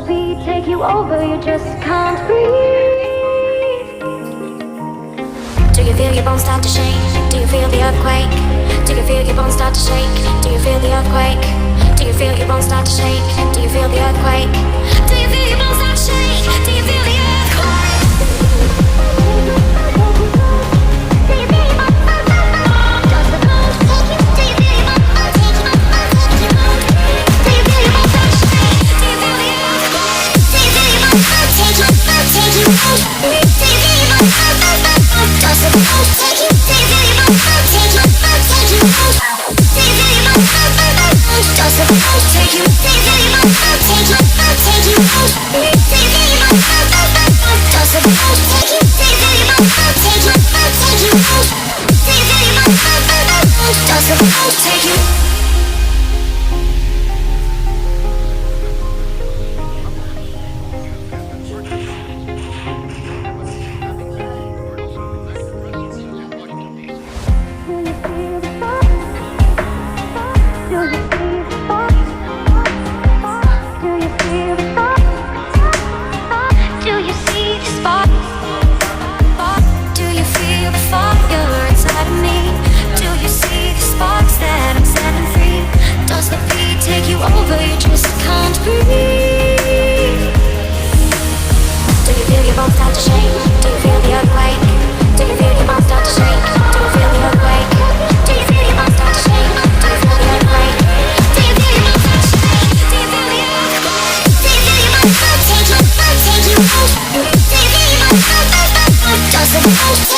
beat take you over, you just can't breathe. Do you feel your bones start to shake? Do you feel the earthquake? Do you feel your bones start to shake? Do you feel the earthquake? Do you feel your bones start to shake? Do you feel the earthquake? Do you feel your bones start to shake? Do you feel the earthquake? Take you. Doesn't